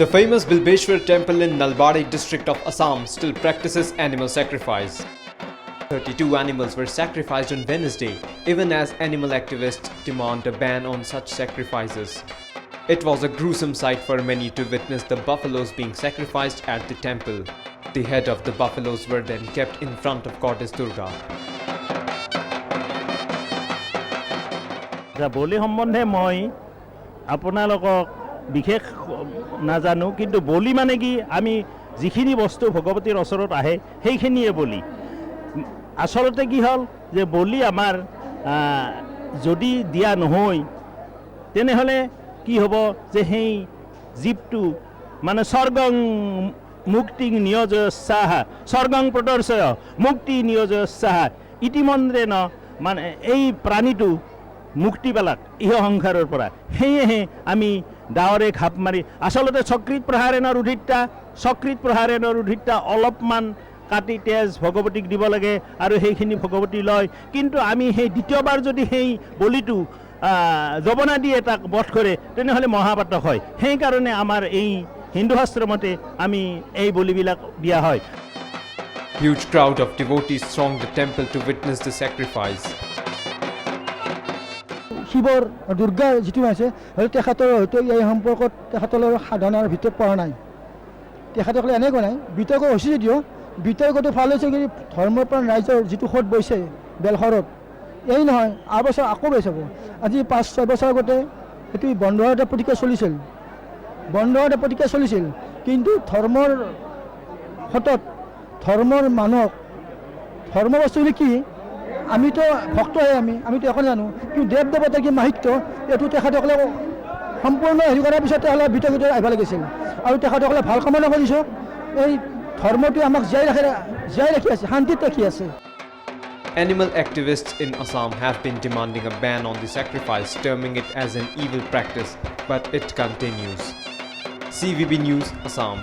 The famous Bilbeshwar temple in Nalbari district of Assam still practices animal sacrifice. 32 animals were sacrificed on Wednesday, even as animal activists demand a ban on such sacrifices. It was a gruesome sight for many to witness the buffaloes being sacrificed at the temple. The head of the buffaloes were then kept in front of goddess Durga. বলি সম্বন্ধে মই আপোনালোকক বিশেষ নাজানো কিন্তু বলি মানে কি আমি যিখিনি বস্তু ভগৱতীৰ ওচৰত আহে সেইখিনিয়ে বলি আসলতে কি হল যে বলি আমাৰ যদি দিয়া নহয় তেনেহলে কি হ'ব যে সেই জীবটো মানে স্বৰ্গং মুক্তি নিয়োজস্যাহ স্বৰ্গং প্ৰদৰ্শয় মুক্তি নিয়োজস্যাহ ইতিমধ্যে ন মানে এই প্ৰাণীটো মুক্তি পালাক ইহ সংসাৰৰ পৰা সেয়েহে আমি ডাৱৰে ঘাপ মাৰি আসলতে চক্ৰিত প্ৰহাৰেণৰ উদ্ধিতা অলপমান কাটি তেজ ভগৱতীক দিব লাগে আৰু সেইখিনি ভগৱতী লয় কিন্তু আমি সেই দ্বিতীয়বাৰ যদি সেই বলিটো জবনা দিয়ে তাক বধ কৰে তেনেহ'লে মহাপাতক হয় সেইকাৰণে আমাৰ এই হিন্দু শাস্ত্ৰ মতে আমি এই বলিবিলাক দিয়া হয় Huge crowd of devotees thronged the temple to witness the sacrifice. শিৱৰ দুৰ্গাৰ যিটো আছে তেখেতৰ হয়তো এই সম্পৰ্কত তেখেতৰ সাধনাৰ ভিতৰত পৰা নাই তেখেতসকলে এনেকুৱা নাই বিতৰ্ক হৈছে যদিও বিতৰ্কটো ভাল হৈছে কি ধৰ্মৰ পৰা ৰাইজৰ যিটো সোঁত বৈছে বেলশৰত এই নহয় আৰু বছৰ আকৌ বেছ হ'ব আজি 5-6 বছৰ আগতে এইটো বন্ধৰ এটা প্ৰতিক্ৰিয়া চলিছিল কিন্তু ধৰ্মৰ সতত ধৰ্মৰ মানুহক ধৰ্ম বস্তুটো কি আমিতো ভক্তহে আমিতো এখন জানো কিন্তু দেৱ দেৱতাৰ কি মাহিত্য এইটো তেখেতসকলে সম্পূৰ্ণ হেৰি কৰাৰ পিছত তেখেতসকলে বিতৰ্কিত আহিব লাগিছিল আৰু তেখেতসকলে ভাল কামনা কৰিছোঁ এই ধৰ্মটো আমাক জীয়াই ৰাখি আছে শান্তিত ৰাখি আছে Animal activists in Assam have been demanding a ban on the sacrifice, terming it as an evil practice, but it continues. CVB News, Assam.